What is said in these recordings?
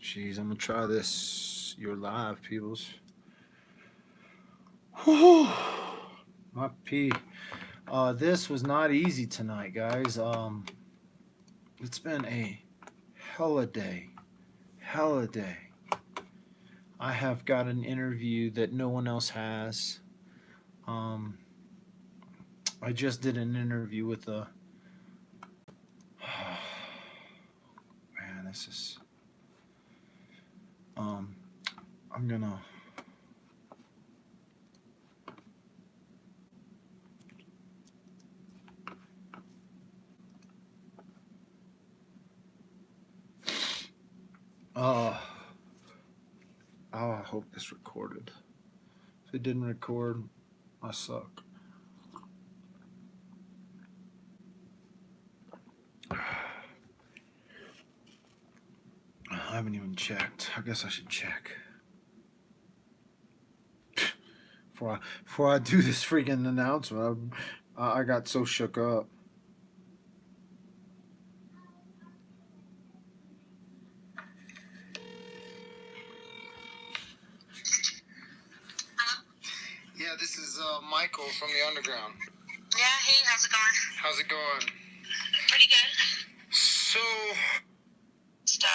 Jeez, I'm gonna try this. You're live, peoples. Whew. My pee. This was not easy tonight, guys. It's been a hella day. Hella day. I have got an interview that no one else has. Um, I just did an interview with a. Man, this is. Um, I'm gonna. Uh, oh, I hope this recorded. If it didn't record, I suck. I haven't even checked. I guess I should check. Before I do this freaking announcement, I got so shook up. Yeah, this is Michael from the Underground. Yeah, hey, how's it going? How's it going? Pretty good. So, Just a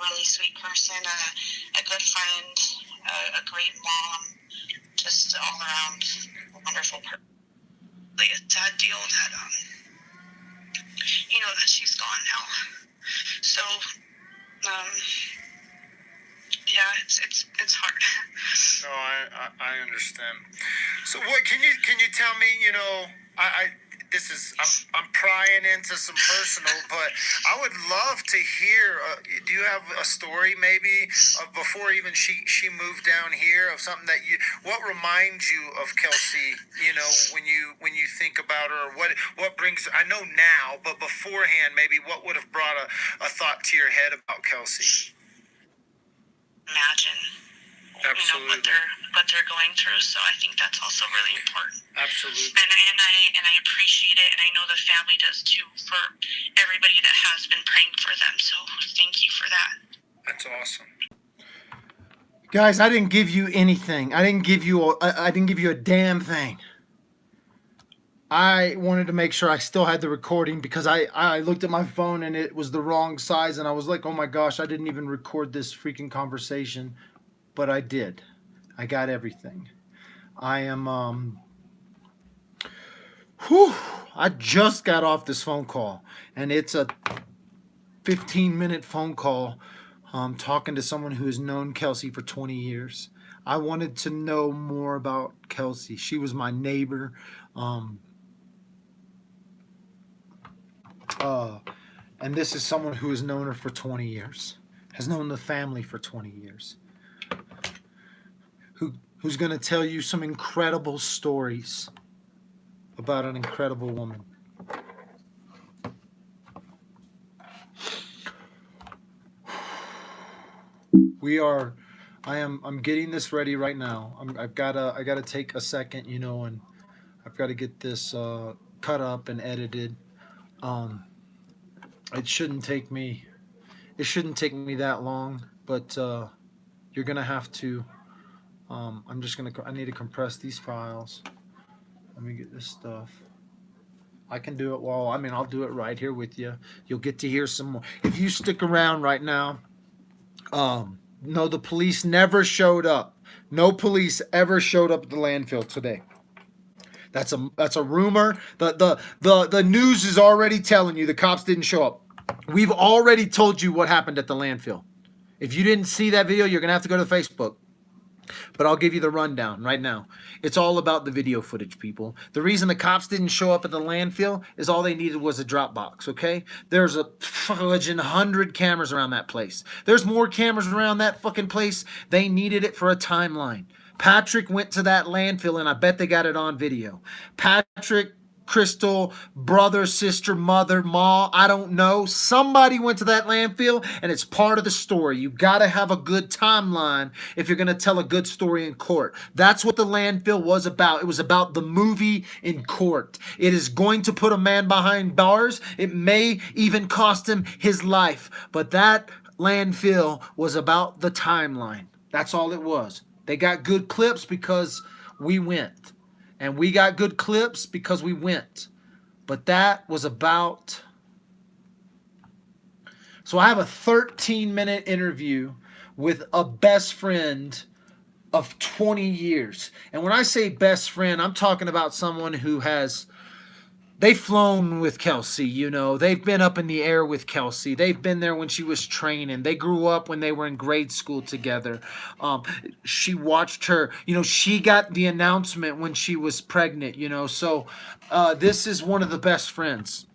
really sweet person, a good friend, a great mom, just all around a wonderful person. Like a sad deal that, that she's gone now. So, yeah, it's hard. no, I understand. So, what can you tell me? I'm prying into some personal, but I would love to hear. Do you have a story maybe of before even she moved down here, of something that what reminds you of Kelsey? When you think about her, what brings? I know now, but beforehand, maybe what would have brought a thought to your head about Kelsey? Imagine. Absolutely. What they're going through. So I think that's also really important. Absolutely. And I appreciate it, and I know the family does too, for everybody that has been praying for them. So thank you for that. That's awesome. Guys, I didn't give you anything. I didn't give you a damn thing. I wanted to make sure I still had the recording because I looked at my phone and it was the wrong size, and I was like, oh my gosh, I didn't even record this freaking conversation. But I did. I got everything. I am, I just got off this phone call, and it's a 15-minute phone call talking to someone who has known Kelsey for 20 years. I wanted to know more about Kelsey. She was my neighbor. And this is someone who has known her for 20 years, has known the family for 20 years. Who's going to tell you some incredible stories about an incredible woman. I'm getting this ready right now. I gotta take a second, and I've got to get this cut up and edited. It shouldn't take me that long, but you're gonna have to. I need to compress these files. Let me get this stuff. I can do it I'll do it right here with you. You'll get to hear some more. If you stick around right now, no, the police never showed up. No police ever showed up at the landfill today. That's a rumor. The news is already telling you the cops didn't show up. We've already told you what happened at the landfill. If you didn't see that video, you're going to have to go to Facebook. But I'll give you the rundown right now. It's all about the video footage, people. The reason the cops didn't show up at the landfill is all they needed was a drop box, okay? There's a fucking 100 cameras around that place. There's more cameras around that fucking place. They needed it for a timeline. Patrick went to that landfill, and I bet they got it on video. Patrick, Crystal, brother, sister, mother, ma, I don't know. Somebody went to that landfill, and it's part of the story. You got to have a good timeline if you're going to tell a good story in court. That's what the landfill was about. It was about the movie in court. It is going to put a man behind bars. It may even cost him his life. But that landfill was about the timeline. That's all it was. They got good clips because we went. And we got good clips because we went. But that was about... So I have a 13-minute interview with a best friend of 20 years. And when I say best friend, I'm talking about someone who has... They've flown with Kelsey, you know. They've been up in the air with Kelsey. They've been there when she was training. They grew up when they were in grade school together. She watched her, you know, she got the announcement when she was pregnant, you know. So this is one of the best friends.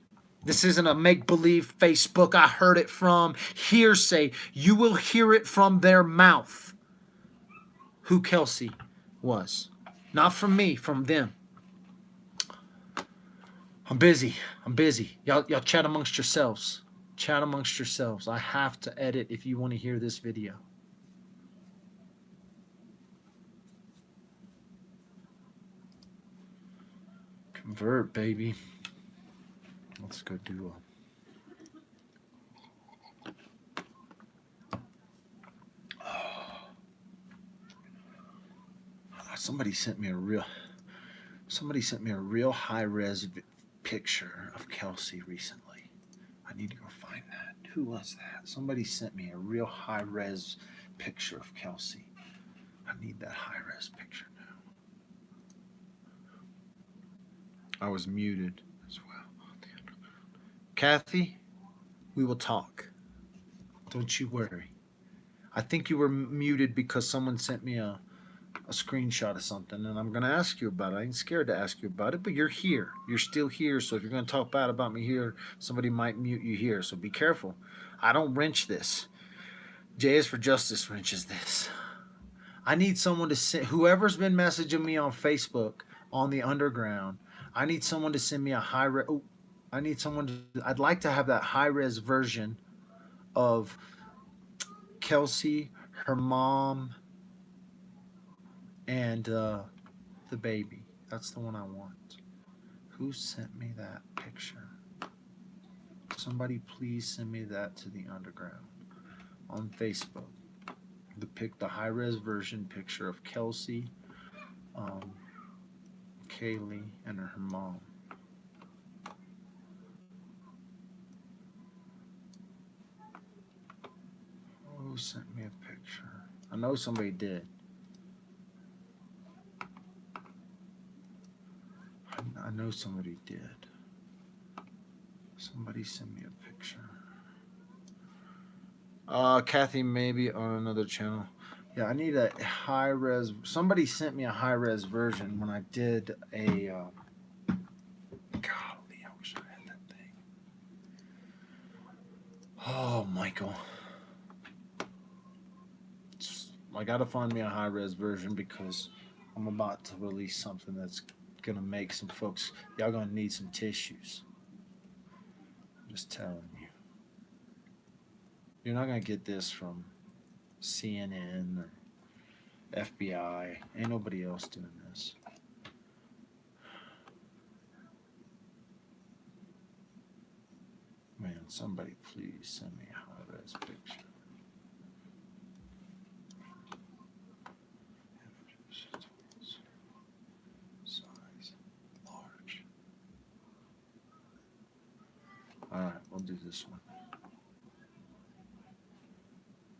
This isn't a make-believe Facebook. I heard it from hearsay. You will hear it from their mouth who Kelsey was. Not from me, from them. I'm busy. Y'all chat amongst yourselves. Chat amongst yourselves. I have to edit if you want to hear this video. Convert, baby. Let's go do somebody sent me a real high-res picture of Kelsey recently. I need to go find that. Who was that? Somebody sent me a real high-res picture of Kelsey. I need that high-res picture now. I was muted as well. Kathy, we will talk. Don't you worry. I think you were muted because someone sent me a screenshot of something, and I'm going to ask you about it. I ain't scared to ask you about it, but you're here. You're still here, so if you're going to talk bad about me here, somebody might mute you here, so be careful. I don't wrench this. J is for Justice wrenches this. I need someone to send, whoever's been messaging me on Facebook, on the underground, I need someone to send me a high-res, I'd like to have that high-res version of Kelsey, her mom, and the baby. That's the one I want. Who sent me that picture? Somebody please send me that to the underground on Facebook. The high-res version picture of Kelsey, Kaylee, and her mom. Who sent me a picture? I know somebody did. I know somebody did. Somebody sent me a picture. Kathy, maybe on another channel. Yeah, I need a high-res. Somebody sent me a high-res version when I did a... golly, I wish I had that thing. Oh, Michael. I gotta find me a high-res version because I'm about to release something that's gonna make some folks... Y'all gonna need some tissues. I'm just telling you. You're not gonna get this from CNN or FBI. Ain't nobody else doing this. Man, somebody please send me a high-res picture. Size large. Alright, we'll do this one.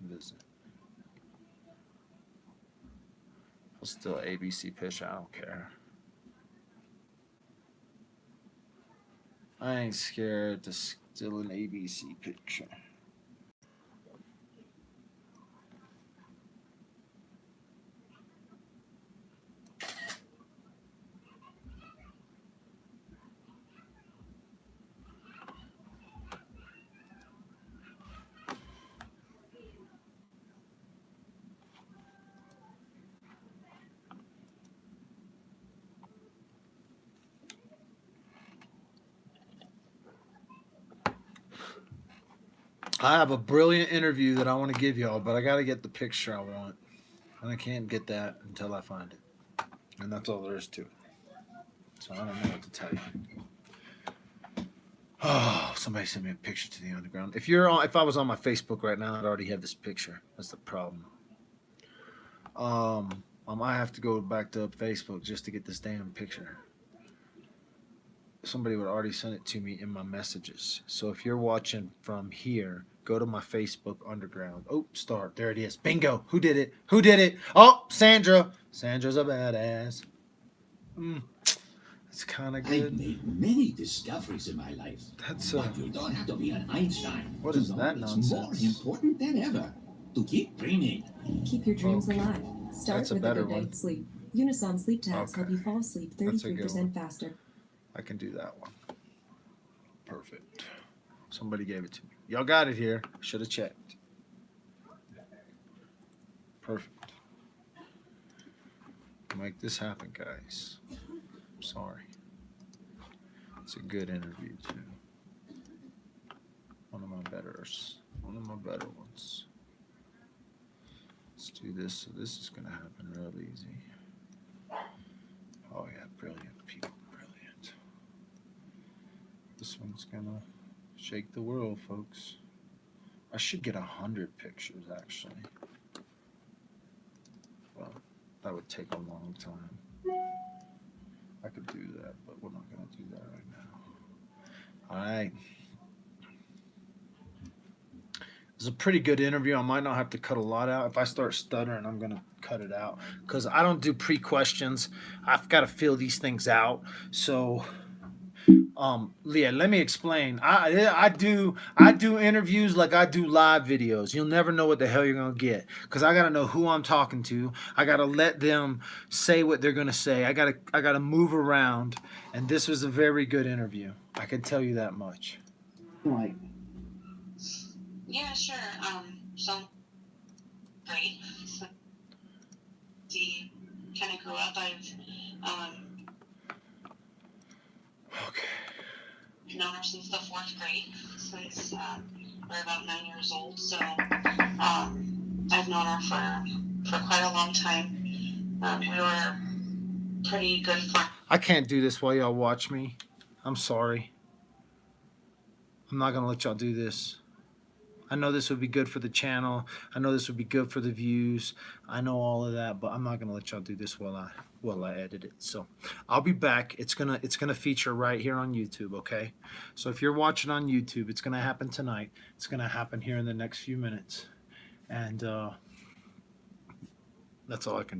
Visit. I'll still ABC pitch, I don't care. I ain't scared to steal an ABC picture. I have a brilliant interview that I want to give y'all, but I got to get the picture I want. And I can't get that until I find it. And that's all there is to it. So I don't know what to tell you. Oh, somebody sent me a picture to the underground. If I was on my Facebook right now, I'd already have this picture. That's the problem. I might have to go back to Facebook just to get this damn picture. Somebody would already send it to me in my messages. So if you're watching from here, go to my Facebook underground. Oh, start. There it is. Bingo. Who did it? Who did it? Oh, Sandra. Sandra's a badass. It's kind of I've good. made many discoveries in my life. That's But you don't have to be an Einstein. What to is know that it's nonsense? more important than ever to keep dreaming. Keep your dreams Okay. alive. Start That's a with a better good one. night's sleep. Unisom sleep tabs help Okay. you fall asleep That's a good 33% faster. I can do that one. Perfect. Somebody gave it to me. Y'all got it here. Should have checked. Perfect. Make this happen, guys. I'm sorry. It's a good interview too. One of my better ones. Let's do this. So this is gonna happen real easy. Oh yeah, brilliant people, brilliant. This one's gonna shake the world, folks. I should get 100 pictures actually. Well, that would take a long time. I could do that, but we're not gonna do that right now. All right. It's a pretty good interview. I might not have to cut a lot out. If I start stuttering, I'm going to cut it out because I don't do pre-questions. I've got to fill these things out. So, Leah, let me explain. I do interviews like I do live videos. You'll never know what the hell you're going to get because I got to know who I'm talking to. I got to let them say what they're going to say. I got to move around, and this was a very good interview. I can tell you that much. Like, Yeah, sure. So great. So, see, kind of grew up. I've Okay. known her since the fourth grade, since we're about 9 years old. So I've known her for quite a long time. We were pretty good friends. I can't do this while y'all watch me. I'm sorry. I'm not going to let y'all do this. I know this would be good for the channel. I know this would be good for the views. I know all of that, but I'm not going to let y'all do this while I edit it. So I'll be back. It's gonna feature right here on YouTube, okay? So if you're watching on YouTube, it's going to happen tonight. It's going to happen here in the next few minutes. And that's all I can do.